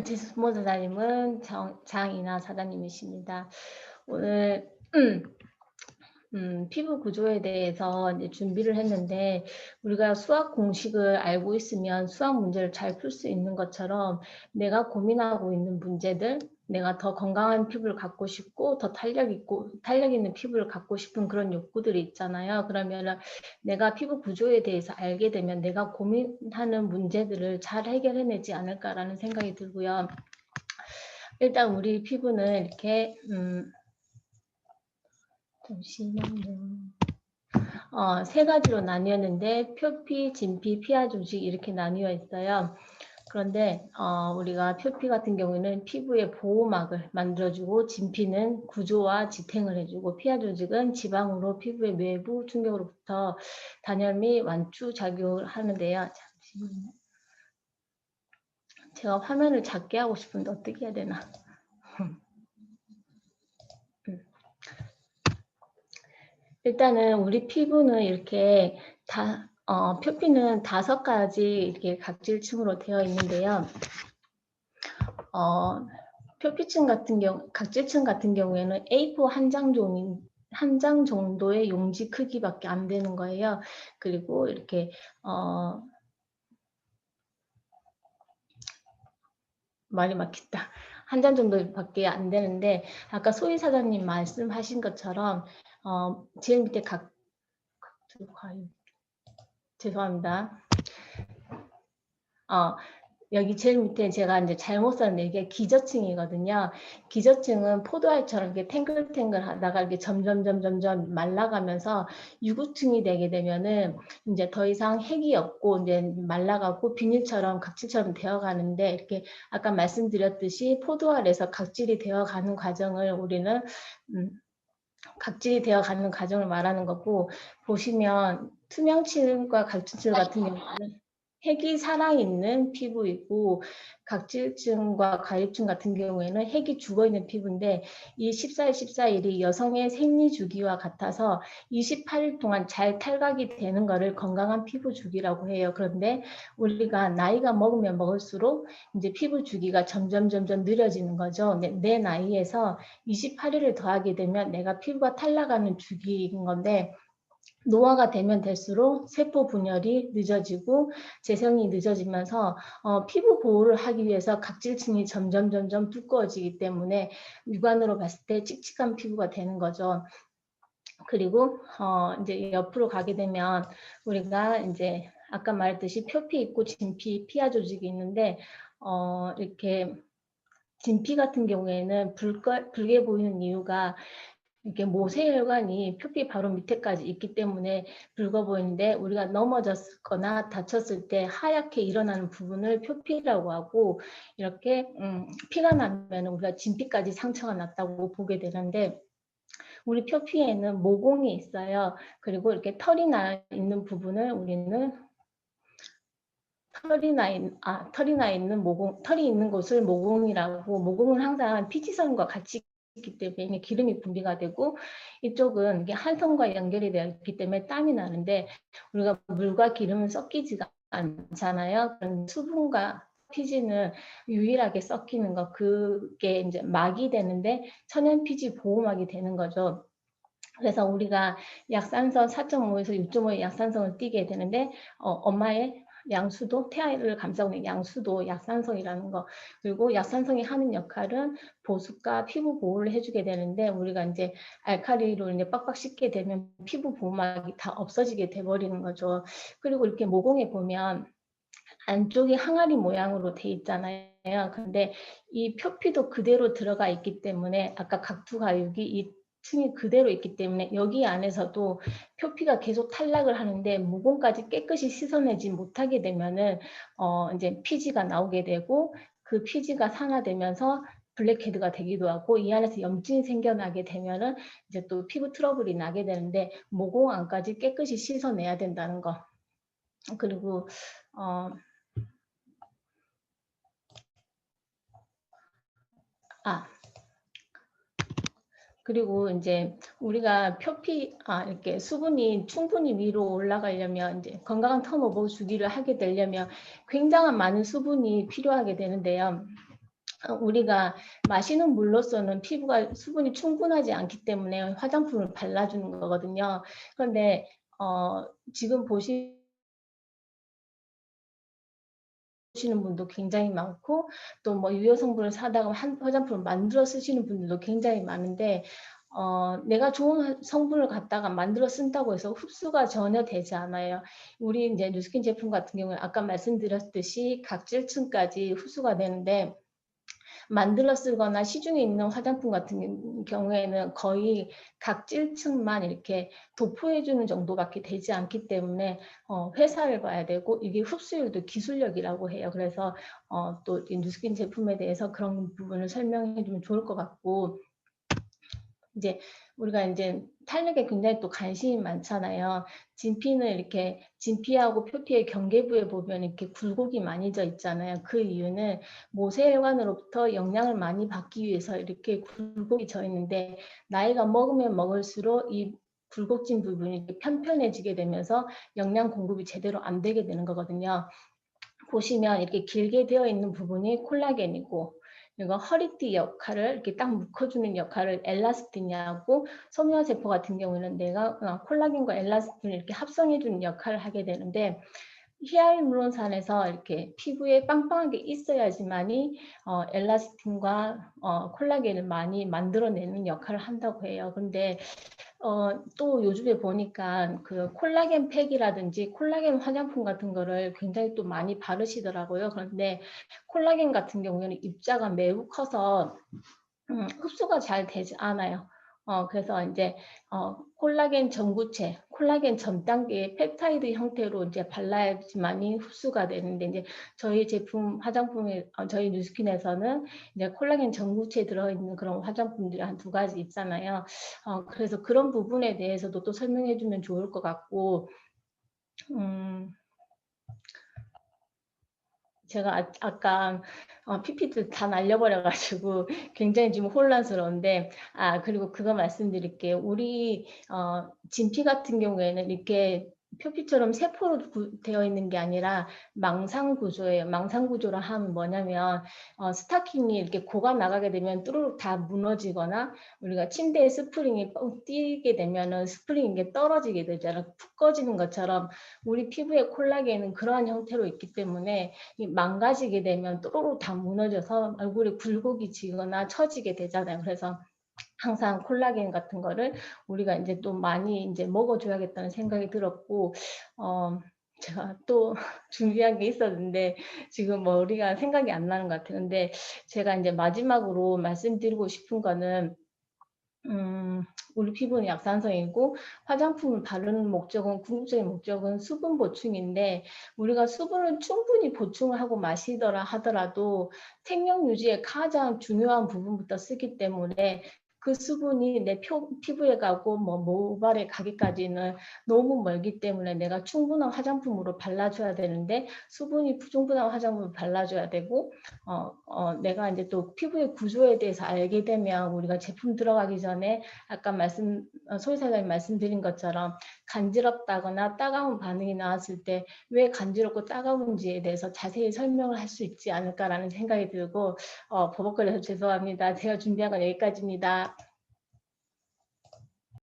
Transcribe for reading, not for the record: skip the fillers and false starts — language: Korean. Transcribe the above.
제스모 사장님은 장이나 사장님이십니다. 오늘 피부 구조에 대해서 이제 준비를 했는데 우리가 수학 공식을 알고 있으면 수학 문제를 잘 풀 수 있는 것처럼 내가 고민하고 있는 문제들, 내가 더 건강한 피부를 갖고 싶고 더 탄력 있는 피부를 갖고 싶은 그런 욕구들이 있잖아요. 그러면은 내가 피부 구조에 대해서 알게 되면 내가 고민하는 문제들을 잘 해결해내지 않을까라는 생각이 들고요. 일단 우리 피부는 이렇게 잠시만요. 세 가지로 나뉘었는데 표피, 진피, 피하 조직 이렇게 나뉘어 있어요. 그런데 우리가 표피 같은 경우에는 피부의 보호막을 만들어주고 진피는 구조와 지탱을 해주고 피하 조직은 지방으로 피부의 외부 충격으로부터 단열 및 완충 작용을 하는데요. 잠시만요. 제가 화면을 작게 하고 싶은데 어떻게 해야 되나? 일단은 우리 피부는 이렇게 표피는 5가지 이렇게 각질층으로 되어 있는데요. 표피층 같은 각질층 같은 경우에는 A4 한 장 정도의 용지 크기밖에 안 되는 거예요. 그리고 이렇게 말이 막혔다. 한 장 정도밖에 안 되는데 아까 소희 사장님 말씀하신 것처럼 제일 밑에 죄송합니다. 여기 제일 밑에 제가 이제 잘못 썼는데 이게 기저층이거든요. 기저층은 포도알처럼 이렇게 탱글탱글 하다가 이렇게 점점 말라가면서 유구층이 되게 되면은 이제 더 이상 핵이 없고 이제 말라가고 비닐처럼 각질처럼 되어가는데 이렇게 아까 말씀드렸듯이 포도알에서 각질이 되어가는 과정을 우리는 각질이 되어가는 과정을 말하는 거고 보시면 투명층과 각질층 같은 경우는 핵이 살아있는 피부이고 각질층과 가입층 같은 경우에는 핵이 죽어있는 피부인데 이 14일, 14일이 여성의 생리 주기와 같아서 28일 동안 잘 탈각이 되는 것을 건강한 피부 주기라고 해요. 그런데 우리가 나이가 먹으면 먹을수록 이제 피부 주기가 점점 느려지는 거죠. 내 나이에서 28일을 더하게 되면 내가 피부가 탈락하는 주기인 건데 노화가 되면 될수록 세포 분열이 늦어지고 재생이 늦어지면서 피부 보호를 하기 위해서 각질층이 점점 두꺼워지기 때문에 육안으로 봤을 때 칙칙한 피부가 되는 거죠. 그리고 이제 옆으로 가게 되면 우리가 이제 아까 말했듯이 표피 있고 진피, 피하 조직이 있는데 이렇게 진피 같은 경우에는 붉게 보이는 이유가 이렇게 모세혈관이 표피 바로 밑에까지 있기 때문에 붉어 보이는데 우리가 넘어졌거나 다쳤을 때 하얗게 일어나는 부분을 표피라고 하고 이렇게 피가 나면 우리가 진피까지 상처가 났다고 보게 되는데 우리 표피에는 모공이 있어요. 그리고 이렇게 털이 나 있는 부분을 우리는 털이 있는 곳을 모공이라고, 모공은 항상 피지선과 같이 있기 때문에 기름이 분비가 되고 이쪽은 이게 한선과 연결이 되어 있기 때문에 땀이 나는데 우리가 물과 기름은 섞이지가 않잖아요. 수분과 피지는 유일하게 섞이는 거, 그게 이제 막이 되는데 천연 피지 보호막이 되는 거죠. 그래서 우리가 약산성 4.5에서 6.5의 약산성을 띠게 되는데 엄마의 양수도, 태아를 감싸고 있는 양수도 약산성이라는 거. 그리고 약산성이 하는 역할은 보습과 피부 보호를 해주게 되는데 우리가 이제 알칼리로 이제 빡빡 씻게 되면 피부 보호막이 다 없어지게 돼버리는 거죠. 그리고 이렇게 모공에 보면 안쪽이 항아리 모양으로 돼 있잖아요. 근데 이 표피도 그대로 들어가 있기 때문에 아까 각투가육이 이 층이 그대로 있기 때문에 여기 안에서도 표피가 계속 탈락을 하는데 모공까지 깨끗이 씻어내지 못하게 되면은 이제 피지가 나오게 되고 그 피지가 산화되면서 블랙헤드가 되기도 하고 이 안에서 염증이 생겨나게 되면은 이제 또 피부 트러블이 나게 되는데 모공 안까지 깨끗이 씻어내야 된다는 거. 그리고 그리고 이제 우리가 이렇게 수분이 충분히 위로 올라가려면 이제 건강한 턴오버 주기를 하게 되려면 굉장한 많은 수분이 필요하게 되는데요. 우리가 마시는 물로서는 피부가 수분이 충분하지 않기 때문에 화장품을 발라주는 거거든요. 그런데 지금 보시는 분도 굉장히 많고 또 뭐 유효 성분을 사다가 화장품을 만들어 쓰시는 분들도 굉장히 많은데 내가 좋은 성분을 갖다가 만들어 쓴다고 해서 흡수가 전혀 되지 않아요. 우리 이제 뉴스킨 제품 같은 경우는 아까 말씀드렸듯이 각질층까지 흡수가 되는데 만들어 쓰거나 시중에 있는 화장품 같은 경우에는 거의 각질층만 이렇게 도포해주는 정도밖에 되지 않기 때문에 회사를 봐야 되고 이게 흡수율도 기술력이라고 해요. 그래서 또 뉴스킨 제품에 대해서 그런 부분을 설명해 주면 좋을 것 같고 이제 우리가 이제 탄력에 굉장히 또 관심이 많잖아요. 진피는 이렇게 진피하고 표피의 경계부에 보면 이렇게 굴곡이 많이 져 있잖아요. 그 이유는 모세혈관으로부터 영양을 많이 받기 위해서 이렇게 굴곡이 져 있는데 나이가 먹으면 먹을수록 이 굴곡진 부분이 편편해지게 되면서 영양 공급이 제대로 안 되게 되는 거거든요. 보시면 이렇게 길게 되어 있는 부분이 콜라겐이고 그리고 허리띠 역할을 이렇게 딱 묶어주는 역할을 엘라스틴이하고 섬유화세포 같은 경우는 내가 콜라겐과 엘라스틴을 이렇게 합성해주는 역할을 하게 되는데 히알루론산에서 이렇게 피부에 빵빵하게 있어야지만이 엘라스틴과 콜라겐을 많이 만들어내는 역할을 한다고 해요. 근데 또 요즘에 보니까 그 콜라겐 팩이라든지 콜라겐 화장품 같은 거를 굉장히 또 많이 바르시더라고요. 그런데 콜라겐 같은 경우에는 입자가 매우 커서 흡수가 잘 되지 않아요. 그래서 이제 콜라겐 전구체, 콜라겐 전 단계의 펩타이드 형태로 이제 발라야지만이 흡수가 되는데 이제 저희 제품 화장품에 저희 뉴스킨에서는 이제 콜라겐 전구체 들어있는 그런 화장품들이 한 2가지 있잖아요. 그래서 그런 부분에 대해서도 또 설명해주면 좋을 것 같고. 제가 아까 PPT 다 날려버려가지고 굉장히 지금 혼란스러운데 그리고 그거 말씀드릴게요. 우리 진피 같은 경우에는 이렇게 표피처럼 세포로 되어 있는 게 아니라 망상 구조예요. 망상 구조라 하면 뭐냐면 스타킹이 이렇게 고가 나가게 되면 뚜루룩 다 무너지거나 우리가 침대에 스프링이 뻥 뛰게 되면은 스프링이 이게 떨어지게 되잖아요. 푹 꺼지는 것처럼 우리 피부의 콜라겐은 그러한 형태로 있기 때문에 망가지게 되면 또로로 다 무너져서 얼굴에 굴곡이 지거나 처지게 되잖아요. 그래서 항상 콜라겐 같은 거를 우리가 이제 또 많이 이제 먹어줘야겠다는 생각이 들었고, 제가 또 준비한 게 있었는데 지금 머리가 생각이 안 나는 것 같아요. 근데 제가 이제 마지막으로 말씀드리고 싶은 거는 우리 피부는 약산성이고 화장품을 바르는 목적은 궁극적인 목적은 수분 보충인데 우리가 수분을 충분히 보충을 하고 마시더라 하더라도 생명 유지에 가장 중요한 부분부터 쓰기 때문에 그 수분이 내 피부에 가고 뭐 모발에 가기까지는 너무 멀기 때문에 내가 충분한 화장품으로 발라줘야 되는데 수분이 충분한 화장품을 발라줘야 되고 내가 이제 또 피부의 구조에 대해서 알게 되면 우리가 제품 들어가기 전에 아까 소희 사장님 말씀드린 것처럼 간지럽다거나 따가운 반응이 나왔을 때 왜 간지럽고 따가운지에 대해서 자세히 설명을 할 수 있지 않을까라는 생각이 들고 버벅거려서 죄송합니다. 제가 준비한 건 여기까지입니다.